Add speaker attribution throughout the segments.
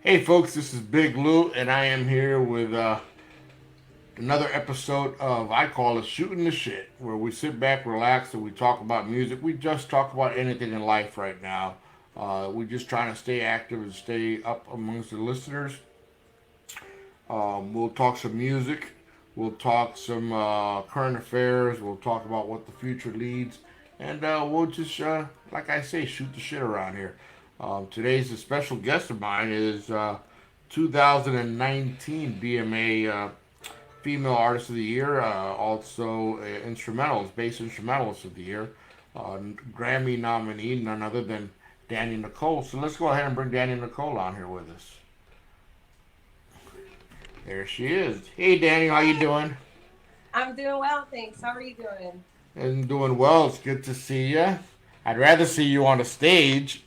Speaker 1: Hey folks, this is Big Lou, and I am here with another episode of I call it Shooting the Shit, where we sit back, relax, and we talk about music. We just talk about anything in life right now. We're just trying to stay active and stay up amongst the listeners. We'll talk some music. We'll talk some current affairs. We'll talk about what the future leads, and we'll just, like I say, shoot the shit around here. Today's a special guest of mine is 2019 BMA Female Artist of the Year, also instrumentalist, bass instrumentalist of the year, Grammy nominee, none other than Danielle Nicole. So let's go ahead and bring Danielle Nicole on here with us. There she is. Hey, Danny, how you
Speaker 2: Hey,
Speaker 1: doing?
Speaker 2: I'm doing well, thanks. How are you doing?
Speaker 1: And doing well. It's good to see you. I'd rather see you on the stage.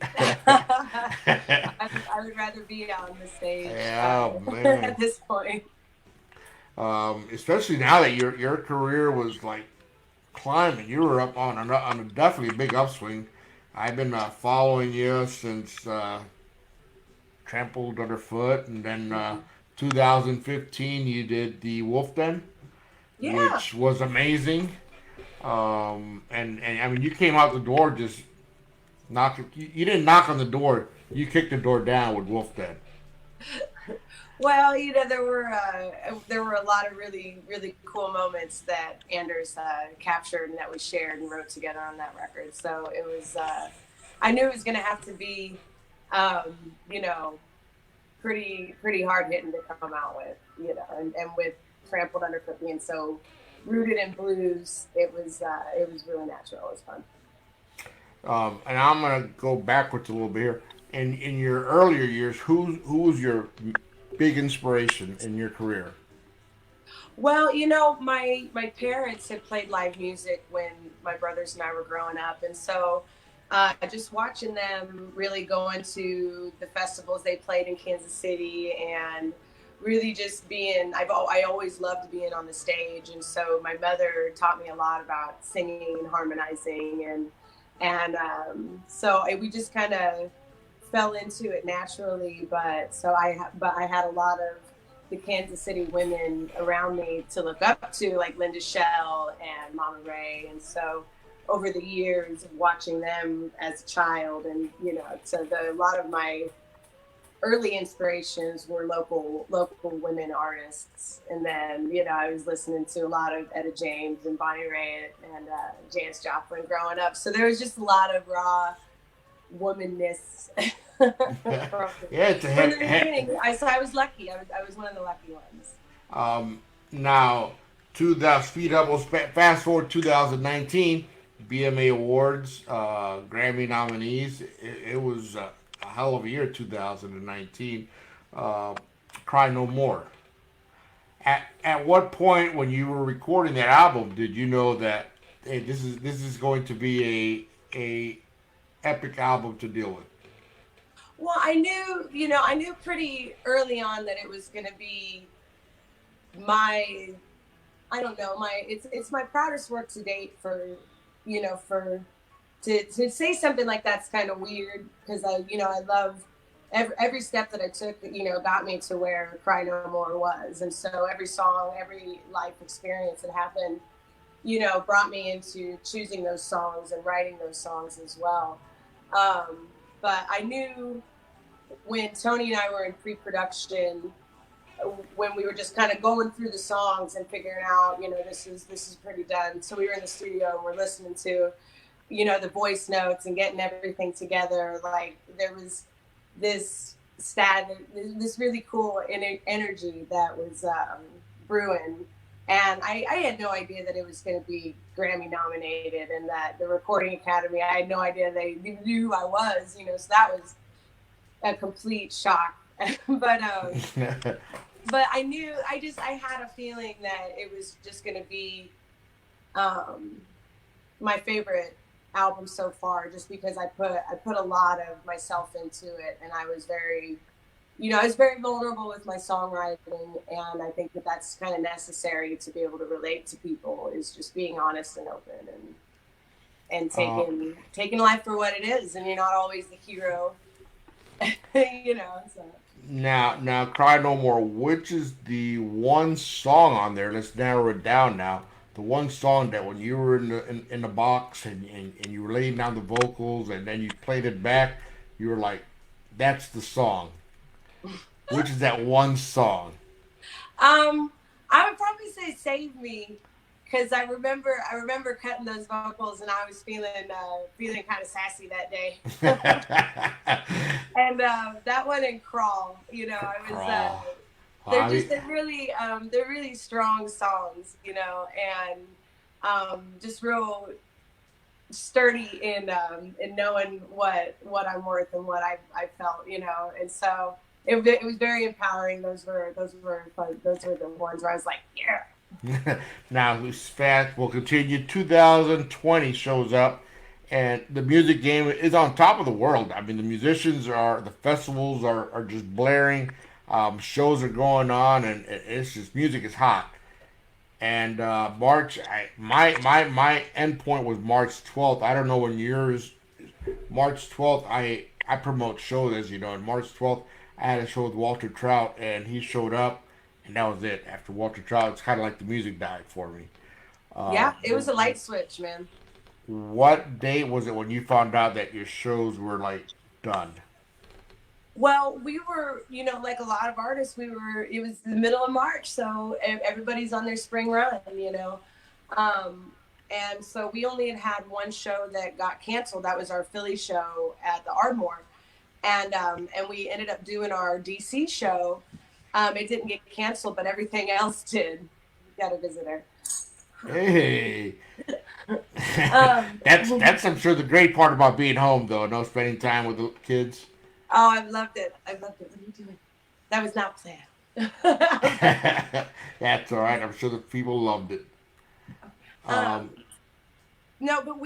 Speaker 2: I would rather be on the stage
Speaker 1: Oh
Speaker 2: at
Speaker 1: man.
Speaker 2: this point.
Speaker 1: Especially now that your career was like climbing, you were up on a definitely a big upswing. I've been following you since Trampled Underfoot, and then
Speaker 2: Mhm.
Speaker 1: 2015 you did the Wolf Den,
Speaker 2: Yeah.
Speaker 1: which was amazing. And I mean, you came out the door just knocking. You didn't knock on the door. You kicked the door down with Wolf Den.
Speaker 2: Well, there were a lot of really cool moments that Anders captured and that we shared and wrote together on that record. So it was. I knew it was going to have to be, um, you know, pretty hard hitting to come out with, and with Trampled Underfoot being so rooted in blues, it was really natural. It was fun.
Speaker 1: And I'm gonna go backwards a little bit here. In your earlier years, who was your big inspiration in your career?
Speaker 2: Well, my parents had played live music when my brothers and I were growing up, and so just watching them really going to the festivals they played in Kansas City, and really just I always loved being on the stage, and so my mother taught me a lot about singing and harmonizing, and we just kind of fell into it naturally. But I had a lot of the Kansas City women around me to look up to, like Linda Shell and Mama Ray. And so over the years of watching them as a child, and a lot of my early inspirations were local women artists. And then I was listening to a lot of Etta James and Bonnie Raitt and Janis Joplin growing up. So there was just a lot of raw womanness from
Speaker 1: Yeah, it's a
Speaker 2: from the beginning. I was lucky. I was one of the lucky ones.
Speaker 1: um, now to the speed up. We'll fast forward 2019 BMA Awards, Grammy nominees. It was a hell of a year, 2019. Uh, Cry No More. At what point when you were recording that album did you know that hey, this is going to be a epic album to deal with?
Speaker 2: Well, I knew pretty early on that it was going to be my, I don't know, it's my proudest work to date for to say something like that's kind of weird because I love every step that I took, got me to where Cry No More was. And so every song, every life experience that happened, brought me into choosing those songs and writing those songs as well. But I knew when Tony and I were in pre-production, when we were just kind of going through the songs and figuring out, this is pretty done. So we were in the studio and we're listening to, the voice notes and getting everything together. Like there was this this really cool energy that was brewing. And I had no idea that it was going to be Grammy nominated, and that the Recording Academy, I had no idea they knew who I was, so that was a complete shock. but but I knew, I had a feeling that it was just going to be um, my favorite album so far, just because I put a lot of myself into it, and I was very vulnerable with my songwriting, and I think that that's kind of necessary to be able to relate to people, is just being honest and open, and
Speaker 1: uh,
Speaker 2: taking life for what it is, and you're not always the hero you know. So
Speaker 1: Now, Cry No More. Which is the one song on there? Let's narrow it down now. The one song that when you were in the box and you were laying down the vocals and then you played it back, you were like, "That's the song." Which is that one song?
Speaker 2: um, I would probably say "Save Me." Because I remember cutting those vocals, and I was feeling kind of sassy that day. And that one and crawl, I was
Speaker 1: Crawl.
Speaker 2: they're
Speaker 1: I
Speaker 2: just
Speaker 1: mean,
Speaker 2: they're really strong songs, and just real sturdy in knowing what I'm worth and what I felt, and so it was very empowering. Those were fun. Those were the ones where I was like, yeah.
Speaker 1: now who's fast will continue. 2020 shows up, and the music game is on top of the world. I mean, the festivals are just blaring, shows are going on, and it's just music is hot. And March, my end point was March 12th. I don't know when yours. March 12th, I promote shows, as you know. And March 12th, I had a show with Walter Trout, and he showed up, and that was it. After Walter Trout, it's kind of like the music died for me.
Speaker 2: Yeah, it was a light switch, man.
Speaker 1: What date was it when you found out that your shows were like done?
Speaker 2: Well, we were, like a lot of artists, it was the middle of March, so everybody's on their spring run. Um, and so we only had one show that got canceled. That was our Philly show at the Ardmore. And we ended up doing our DC show. It didn't get canceled, but everything else did. We got a visitor.
Speaker 1: Hey,
Speaker 2: Um,
Speaker 1: that's I'm sure the great part about being home though, no spending time with the kids.
Speaker 2: oh, I've loved it. I've loved it. What are you doing? That was not planned.
Speaker 1: That's all right. I'm sure the people loved it.
Speaker 2: um,
Speaker 1: Um,
Speaker 2: no, but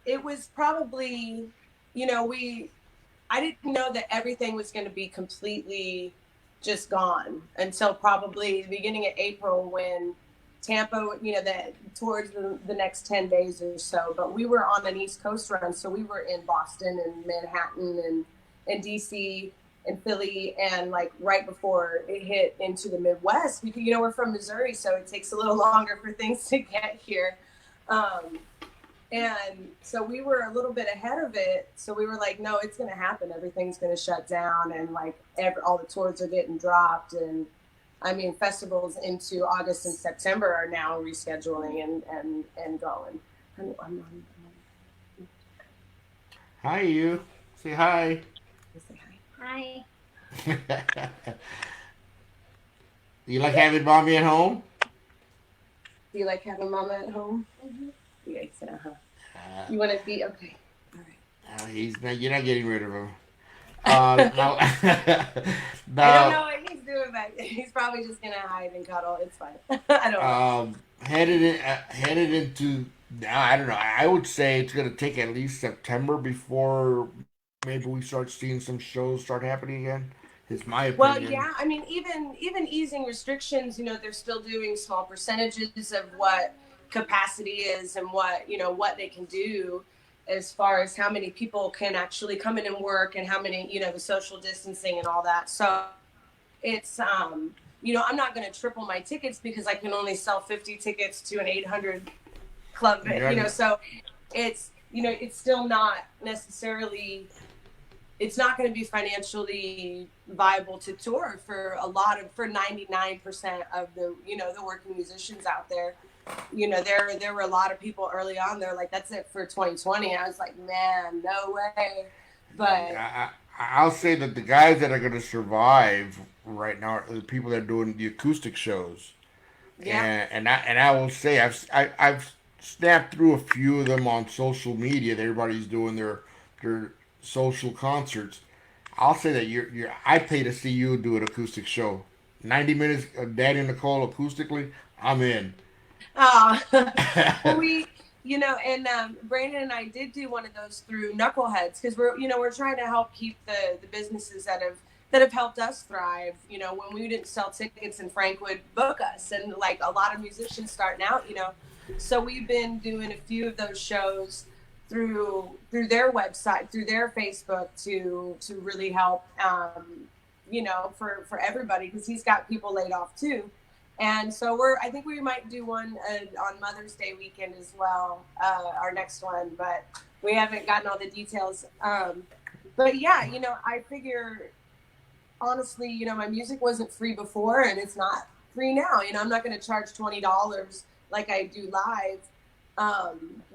Speaker 2: it was probably, we I didn't know that everything was going to be completely just gone until probably the beginning of April when Tampa, that towards the next 10 days or so. But we were on an East Coast run. So we were in Boston and Manhattan and DC and Philly. And like right before it hit into the Midwest, because, we're from Missouri. So it takes a little longer for things to get here. Um, and so we were a little bit ahead of it. So we were like, no, it's going to happen. Everything's going to shut down. And like all the tours are getting dropped. And I mean, festivals into August and September are now rescheduling and going.
Speaker 1: hi, you. Say hi.
Speaker 2: Say
Speaker 3: Hi.
Speaker 1: You like having mommy at home?
Speaker 2: Do you like having mama at home?
Speaker 3: Mhm.
Speaker 2: Yeah, uh-huh.
Speaker 1: Uh,
Speaker 2: You want to be okay? All right.
Speaker 1: he's not. You're not getting rid of him. Now,
Speaker 2: I don't know
Speaker 1: now,
Speaker 2: what he's doing back there. He's probably just gonna hide and cuddle. It's fine. I don't know.
Speaker 1: headed into now. I don't know. I would say it's gonna take at least September before maybe we start seeing some shows start happening again. Is my
Speaker 2: Well,
Speaker 1: opinion.
Speaker 2: yeah. I mean, even easing restrictions, they're still doing small percentages of what capacity is and what they can do as far as how many people can actually come in and work and how many, the social distancing and all that. So it's I'm not going to triple my tickets because I can only sell 50 tickets to an 800 club,
Speaker 1: Yeah,
Speaker 2: so it's still not necessarily, it's not going to be financially viable to tour for 99% of the working musicians out there. There were a lot of people early on. They're like, that's it for 2020. I was like, man, no way. But
Speaker 1: I'll say that the guys that are going to survive right now are the people that are doing the acoustic shows,
Speaker 2: yeah,
Speaker 1: and I will say I've snapped through a few of them on social media. That everybody's doing their social concerts. I'll say that you're I pay to see you do an acoustic show. 90 minutes of Danielle Nicole acoustically, I'm in.
Speaker 2: oh, well, and Brandon and I did do one of those through Knuckleheads because we're trying to help keep the businesses that have helped us thrive. When we didn't sell tickets and Frank would book us, and like a lot of musicians starting out, so we've been doing a few of those shows through their website, through their Facebook, to really help, for everybody, because he's got people laid off too. And so I think we might do one on Mother's Day weekend as well, our next one, but we haven't gotten all the details. But yeah, I figure, honestly, my music wasn't free before, and it's not free now. I'm not going to charge $20 like I do live,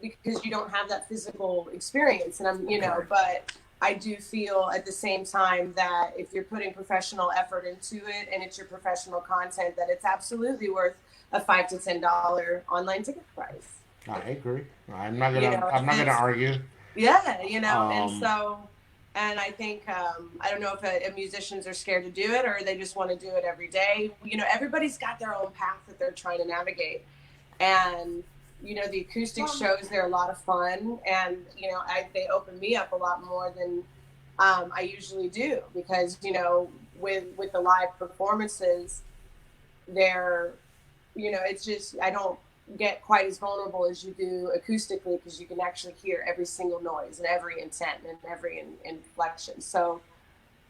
Speaker 2: because you don't have that physical experience. And but I do feel at the same time that if you're putting professional effort into it and it's your professional content, that it's absolutely worth a $5 to $10 online ticket price.
Speaker 1: I agree. I'm not gonna argue.
Speaker 2: Yeah, and I think, I don't know if musicians are scared to do it, or they just want to do it every day. Everybody's got their own path that they're trying to navigate. And, the acoustic shows, they're a lot of fun. And, they open me up a lot more than I usually do, because, with the live performances, it's just, I don't get quite as vulnerable as you do acoustically, because you can actually hear every single noise and every intent and every inflection. So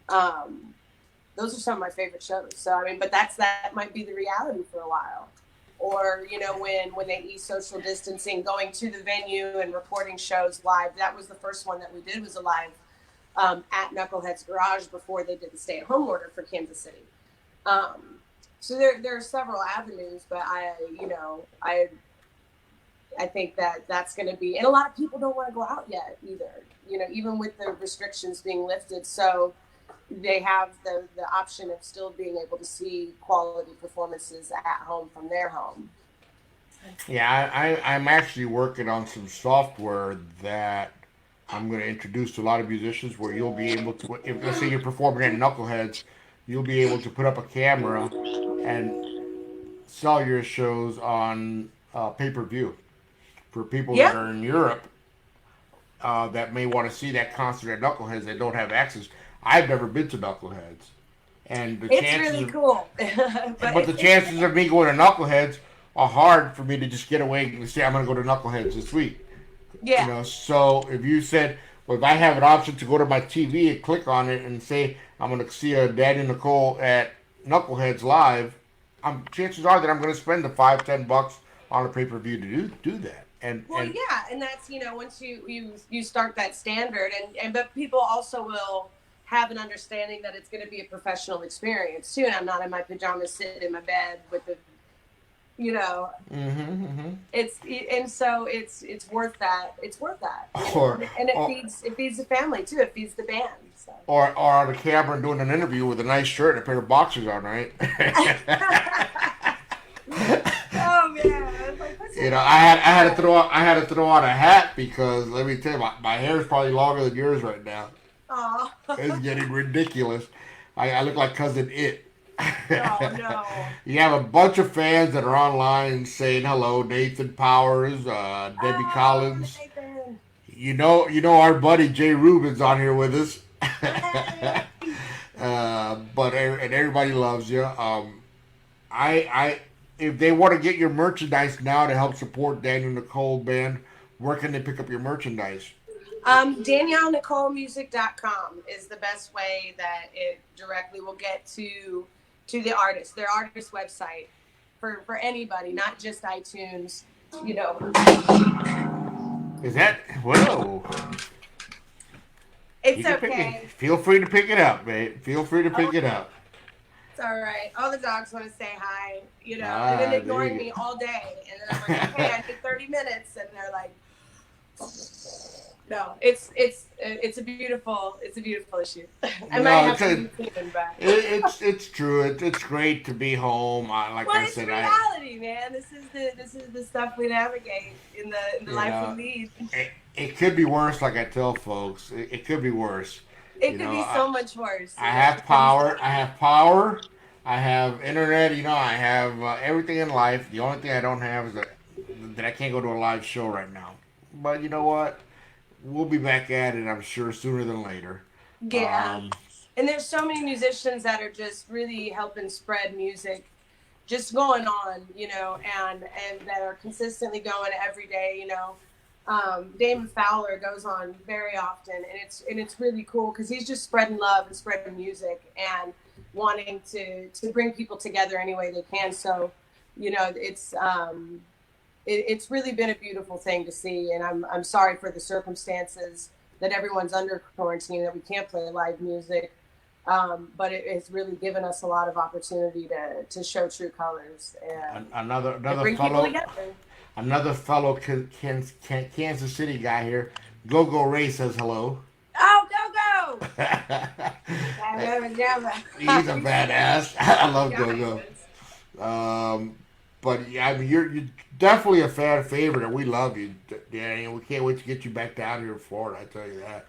Speaker 2: those are some of my favorite shows. So but that might be the reality for a while. Or when they ease social distancing, going to the venue and recording shows live. That was the first one that we did, was a live at Knuckleheads Garage before they did the stay-at-home order for Kansas City. So there are several avenues, but I think that's going to be, and a lot of people don't want to go out yet either, even with the restrictions being lifted. So they have the option of still being able to see quality performances at home from their home.
Speaker 1: Yeah, I'm actually working on some software that I'm going to introduce to a lot of musicians, where you'll be able to, if let's say you're performing at Knuckleheads, you'll be able to put up a camera and sell your shows on pay-per-view for people that are in Europe, that may want to see that concert at Knuckleheads that don't have access. I've never been to Knuckleheads, and
Speaker 2: it's really cool.
Speaker 1: but the chances of me going to Knuckleheads are hard for me to just get away and say I'm going to go to Knuckleheads this week.
Speaker 2: Yeah.
Speaker 1: So if you said, well, if I have an option to go to my TV and click on it and say I'm going to see a Danielle Nicole at Knuckleheads live, chances are that I'm going to spend the $5-10 on a pay-per-view to do that. And
Speaker 2: that's once you start that standard, but people also will have an understanding that it's going to be a professional experience too, and I'm not in my pajamas sitting in my bed with the it's worth that. It's worth that. And it feeds the family too. It feeds the band. So.
Speaker 1: Or on the camera doing an interview with a nice shirt and a pair of boxers on, right?
Speaker 2: Oh man!
Speaker 1: I had to throw on a hat, because let me tell you, my hair is probably longer than yours right now.
Speaker 2: Oh.
Speaker 1: It's getting ridiculous. I look like Cousin It.
Speaker 2: Oh no!
Speaker 1: You have a bunch of fans that are online saying hello. Nathan Powers, Debbie Collins.
Speaker 2: Nathan.
Speaker 1: You know our buddy Jay Rubin's on here with us. And everybody loves you. If they want to get your merchandise now to help support Danielle Nicole Band, where can they pick up your merchandise?
Speaker 2: DanielleNicoleMusic.com is the best way that it directly will get to the artist, their artist website, for anybody, not just iTunes.
Speaker 1: Is that whoa?
Speaker 2: It's okay.
Speaker 1: Feel free to pick it up, babe. Feel free to pick it up.
Speaker 2: It's all right. All the dogs want to say hi, and then ignoring me all day, and then I'm like, okay, I need 30 minutes, and they're like. No, it's a beautiful issue. I might have to be thinking back.
Speaker 1: It's true. It's great to be home.
Speaker 2: It's reality, man. This is the stuff we navigate in the life we lead.
Speaker 1: It could be worse. Like I tell folks, it could be worse.
Speaker 2: It could be so much worse.
Speaker 1: I have power. I have internet. I have everything in life. The only thing I don't have is that I can't go to a live show right now. But you know what? We'll be back at it, I'm sure, sooner than later.
Speaker 2: Yeah. And there's so many musicians that are just really helping spread music just going on, and that are consistently going every day, Damon Fowler goes on very often, and it's really cool because he's just spreading love and spreading music and wanting to bring people together any way they can. So, it's really been a beautiful thing to see, and I'm sorry for the circumstances that everyone's under quarantine, that we can't play live music. But it has really given us a lot of opportunity to show true colors and
Speaker 1: Another
Speaker 2: bring people
Speaker 1: fellow,
Speaker 2: together.
Speaker 1: Kansas City guy here. Go Go Ray says hello.
Speaker 2: Oh, go go!
Speaker 1: He's
Speaker 2: Never, never.
Speaker 1: a badass. I love Go
Speaker 2: Giants.
Speaker 1: Go. But yeah, I mean, you're definitely a fan favorite, and we love you, Danny. And we can't wait to get you back down here in Florida. I tell you that.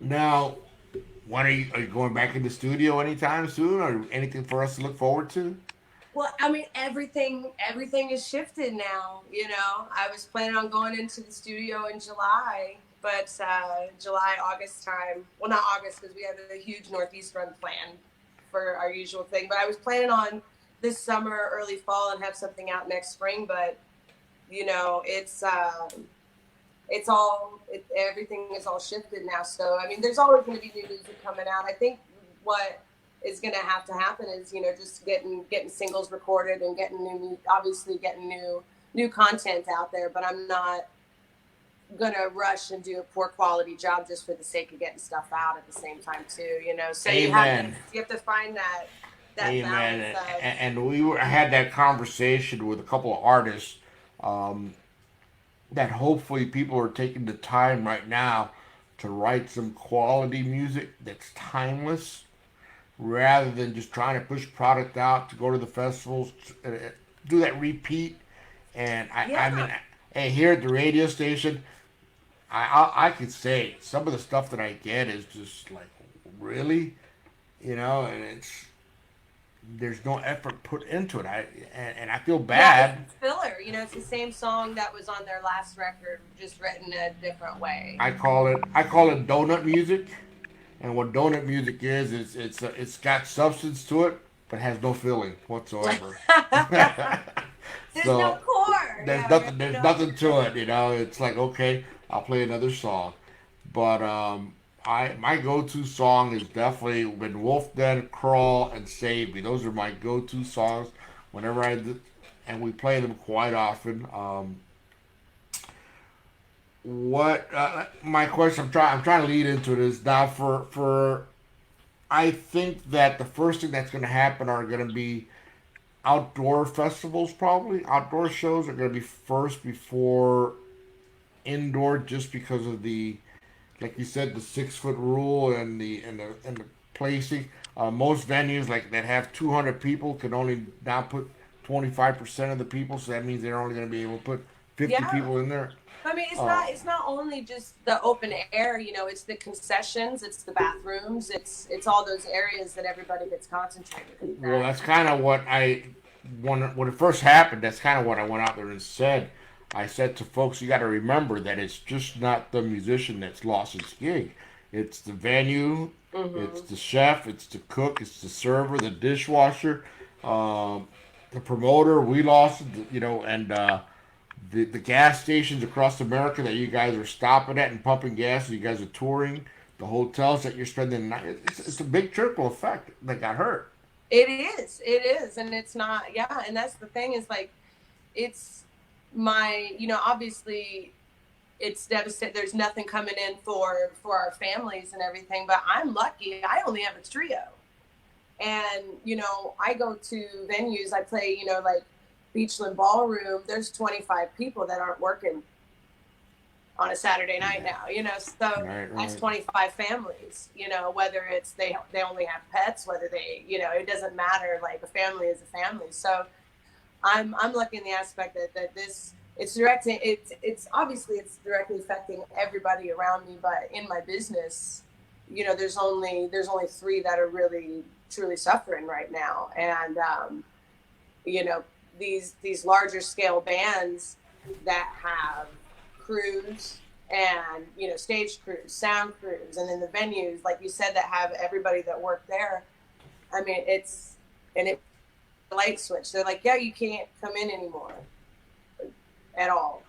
Speaker 1: Now, when are you going back in the studio anytime soon, or anything for us to look forward to?
Speaker 2: Well, I mean, everything is shifted now. I was planning on going into the studio in July, but July, August time. Well, not August because we have a huge Northeast run planned for our usual thing. But I was planning on this summer, early fall, and have something out next spring. But everything is all shifted now. So I mean, there's always going to be new music coming out. I think what is going to have to happen is just getting singles recorded and obviously getting new content out there. But I'm not gonna rush and do a poor quality job just for the sake of getting stuff out at the same time too. So
Speaker 1: Amen.
Speaker 2: you have to find that
Speaker 1: Amen.
Speaker 2: balance of.
Speaker 1: And had that conversation with a couple of artists, that hopefully people are taking the time right now to write some quality music that's timeless, rather than just trying to push product out to go to the festivals, do that repeat. And I mean,
Speaker 2: Yeah.
Speaker 1: and here at the radio station, I could say some of the stuff that I get is just like, really, and there's no effort put into it. And I feel
Speaker 2: Yeah,
Speaker 1: bad.
Speaker 2: it's filler. It's the same song that was on their last record, just written a different way.
Speaker 1: I call it donut music. And what donut music is it's got substance to it, but has no feeling whatsoever.
Speaker 2: There's no
Speaker 1: So
Speaker 2: core.
Speaker 1: there's
Speaker 2: Yeah,
Speaker 1: nothing. There's nothing to it. It's like, okay, I'll play another song. But I my go-to song has definitely been Wolf Den, Crawl, and Save Me. Those are my go-to songs whenever and we play them quite often. What my question? I'm trying to lead into this now. For I think that the first thing that's going to happen are going to be outdoor festivals. Probably outdoor shows are going to be first before indoor, just because of the, like you said, the 6 foot rule and the placing. Most venues like that have 200 people can only now put 25% of the people, so that means they're only going to be able to put 50
Speaker 2: Yeah.
Speaker 1: people in there.
Speaker 2: I mean, it's
Speaker 1: Uh,
Speaker 2: not only just the open air. It's the concessions, it's the bathrooms, it's all those areas that everybody gets concentrated in.
Speaker 1: well, that's kind of what when it first happened. That's kind of what I went out there and said. I said to folks, you got to remember that it's just not the musician that's lost his gig. It's the venue, it's
Speaker 2: Mm-hmm.
Speaker 1: the chef, it's the cook, it's the server, the dishwasher, um, the promoter. We lost, and the gas stations across America that you guys are stopping at and pumping gas. You guys are touring. The hotels that you're spending the night. It's a big trickle effect that got hurt.
Speaker 2: It is, and it's not. Yeah, and that's the thing is like, it's obviously it's devastating. There's nothing coming in for our families and everything, but I'm lucky. I only have a trio. And, I go to venues, I play, like Beachland Ballroom. There's 25 people that aren't working on a Saturday night
Speaker 1: Yeah.
Speaker 2: now, so
Speaker 1: Right,
Speaker 2: that's
Speaker 1: right.
Speaker 2: 25 families, whether it's they only have pets, whether it doesn't matter. Like a family is a family. So I'm lucky in the aspect that this it's obviously it's directly affecting everybody around me, but in my business, there's only three that are really truly suffering right now. And you know these larger scale bands that have crews and stage crews, sound crews, and then the venues like you said that have everybody that worked there. I mean, it's a light switch. They're like, yeah, you can't come in anymore at all.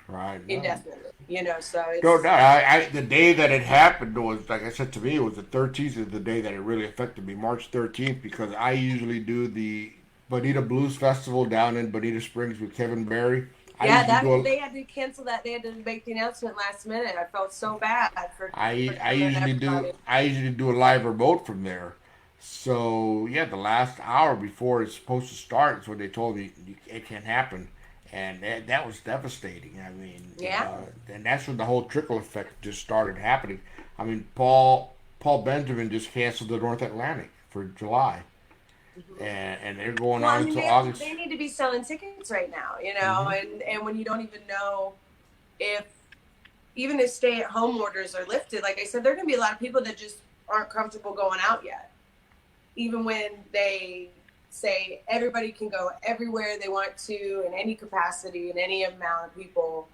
Speaker 1: Right. No.
Speaker 2: indefinitely. You know, so
Speaker 1: No,
Speaker 2: it's
Speaker 1: no. The day that it happened was, like I said to me, it was the 13th is the day that it really affected me, March 13th, because I usually do the Bonita Blues Festival down in Bonita Springs with Kevin Barry. I
Speaker 2: yeah,
Speaker 1: usually
Speaker 2: that
Speaker 1: do a,
Speaker 2: they had to cancel that. They had to make the announcement last minute. I felt so bad for
Speaker 1: I
Speaker 2: them and
Speaker 1: usually do
Speaker 2: everybody.
Speaker 1: a live remote from there. So yeah, the last hour before it's supposed to start is when they told me it can't happen, and that was devastating. I mean,
Speaker 2: Yeah.
Speaker 1: and that's when the whole trickle effect just started happening. I mean, Paul Benjamin just canceled the North Atlantic for July,
Speaker 2: Hmm.
Speaker 1: and they're going
Speaker 2: Well,
Speaker 1: on
Speaker 2: I mean,
Speaker 1: until August.
Speaker 2: they need to be selling tickets right now, you know,
Speaker 1: Hmm.
Speaker 2: and when you don't even know if even if stay at home orders are lifted, like I said, there are going to be a lot of people that just aren't comfortable going out yet, even when they say everybody can go everywhere they want to in any capacity and any amount of people.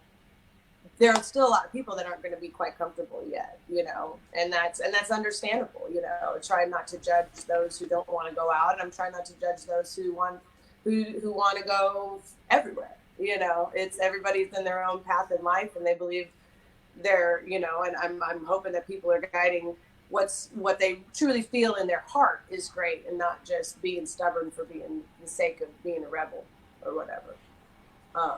Speaker 2: There are still a lot of people that aren't going to be quite comfortable yet, you know, and that's understandable, you know. Try not to judge those who don't want to go out, and I'm trying not to judge those who want to go everywhere. You know, it's everybody's in their own path in life, and they believe they're, you know, and I'm hoping that people are guiding what they truly feel in their heart is great, and not just being stubborn for being the sake of being a rebel or whatever. Um,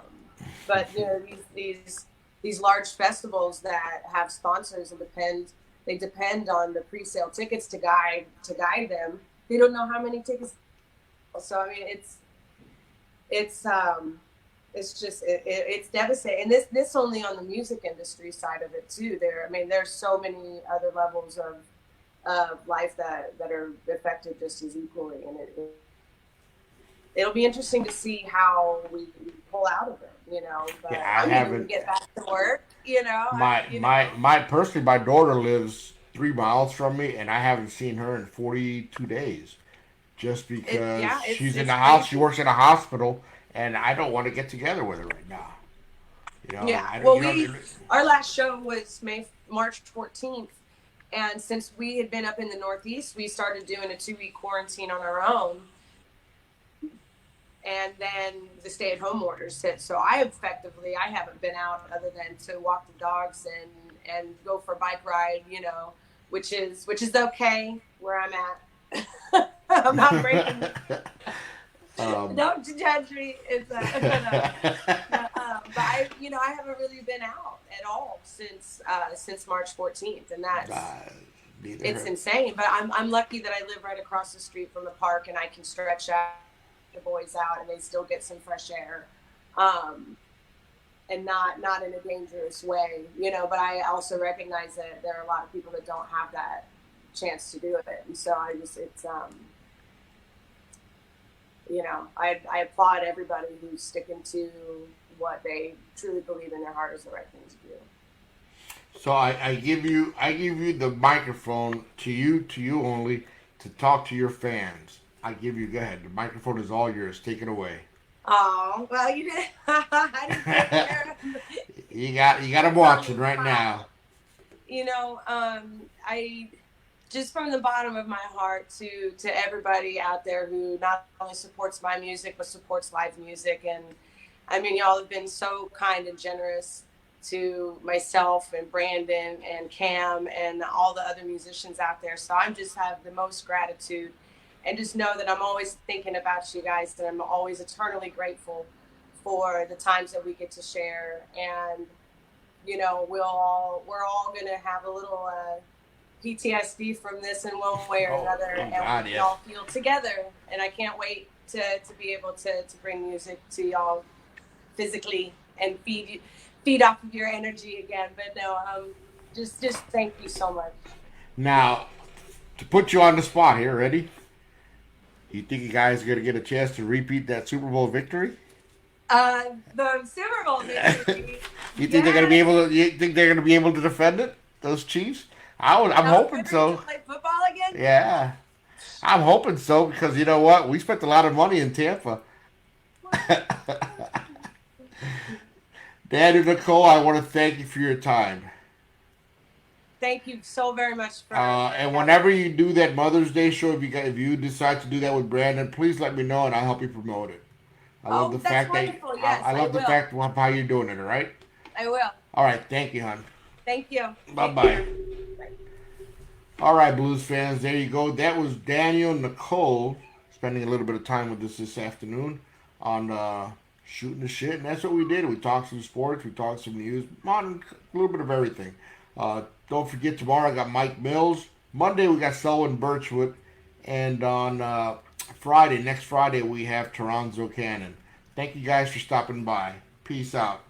Speaker 2: but you know, these large festivals that have sponsors and they depend on the pre-sale tickets to guide them. They don't know how many tickets. So I mean, it's it's just it's devastating. And this only on the music industry side of it too. There, I mean, there's so many other levels of life that are affected just as equally, and it'll be interesting to see how we pull out of it, you know.
Speaker 1: Yeah,
Speaker 2: But
Speaker 1: I
Speaker 2: I'm eager to
Speaker 1: haven't.
Speaker 2: get back to work, you know.
Speaker 1: My personally, my daughter lives 3 miles from me, and I haven't seen her in 42 days. Just
Speaker 2: It
Speaker 1: because
Speaker 2: yeah,
Speaker 1: she's in
Speaker 2: it's
Speaker 1: the house, she
Speaker 2: crazy.
Speaker 1: works in a hospital, and I don't want to get together with her right now.
Speaker 2: Yeah.
Speaker 1: I don't.
Speaker 2: Well,
Speaker 1: You know.
Speaker 2: we our last show was March 14th, and since we had been up in the Northeast, we started doing a 2-week quarantine on our own, and then the stay-at-home orders hit. So I haven't been out other than to walk the dogs and go for a bike ride, you know, which is okay where I'm at. I'm not breaking.
Speaker 1: um,
Speaker 2: Don't judge me. It's but I, you know, I haven't really been out at all since March 14th, and that's
Speaker 1: uh,
Speaker 2: it's
Speaker 1: neither.
Speaker 2: insane. But I'm lucky that I live right across the street from the park, and I can stretch out the boys out, and they still get some fresh air, um, and not in a dangerous way, you know. But I also recognize that there are a lot of people that don't have that chance to do it, and so I just it's you know, I applaud everybody who's sticking to what they truly believe in their heart is the right thing to do.
Speaker 1: So I give you the microphone to you only to talk to your fans. I give you. Go ahead. The microphone is all yours. Take it away.
Speaker 2: Oh, well, you did. I didn't get there.
Speaker 1: You got them
Speaker 2: It's on
Speaker 1: watching
Speaker 2: the
Speaker 1: right
Speaker 2: spot.
Speaker 1: now.
Speaker 2: You know, I just from the bottom of my heart to everybody out there who not only supports my music but supports live music. And I mean, y'all have been so kind and generous to myself and Brandon and Cam and all the other musicians out there. So I'm just have the most gratitude, and just know that I'm always thinking about you guys, and I'm always eternally grateful for the times that we get to share. And you know, we're all gonna have a little PTSD from this in one way or another,
Speaker 1: Oh
Speaker 2: and we
Speaker 1: God,
Speaker 2: can
Speaker 1: yes.
Speaker 2: all feel together. And I can't wait to be able to bring music to y'all physically and feed off of your energy again. But no, just thank you so much.
Speaker 1: Now to put you on the spot here, ready? You think you guys are gonna get a chance to repeat that Super Bowl victory?
Speaker 2: The Super Bowl victory,
Speaker 1: You think they're gonna be
Speaker 2: yes.
Speaker 1: able to? You think they're gonna be able to defend it? Those Chiefs? I'm
Speaker 2: Tell
Speaker 1: hoping
Speaker 2: Jerry to
Speaker 1: so.
Speaker 2: play football again.
Speaker 1: Yeah, I'm hoping so because you know what? We spent a lot of money in Tampa. Danielle Nicole, I want to thank you for your time.
Speaker 2: Thank you so very much for
Speaker 1: And
Speaker 2: having
Speaker 1: whenever
Speaker 2: me.
Speaker 1: you do that Mother's Day show, if you decide to do that with Brandon, please let me know and I'll help you promote it.
Speaker 2: Oh, that's wonderful. Yes,
Speaker 1: I
Speaker 2: I
Speaker 1: love the
Speaker 2: will.
Speaker 1: fact of how you're doing it. All right.
Speaker 2: I will.
Speaker 1: All right. Thank you, hon.
Speaker 2: Thank you.
Speaker 1: Bye
Speaker 2: Take
Speaker 1: bye.
Speaker 2: care. Bye.
Speaker 1: All right, Blues fans. There you go. That was Danielle Nicole spending a little bit of time with us this afternoon on shooting the shit, and that's what we did. We talked some sports, we talked some news, modern, a little bit of everything. Don't forget tomorrow I got Mike Mills. Monday we got Selwyn Birchwood, and on next Friday, we have Toronzo Cannon. Thank you guys for stopping by. Peace out.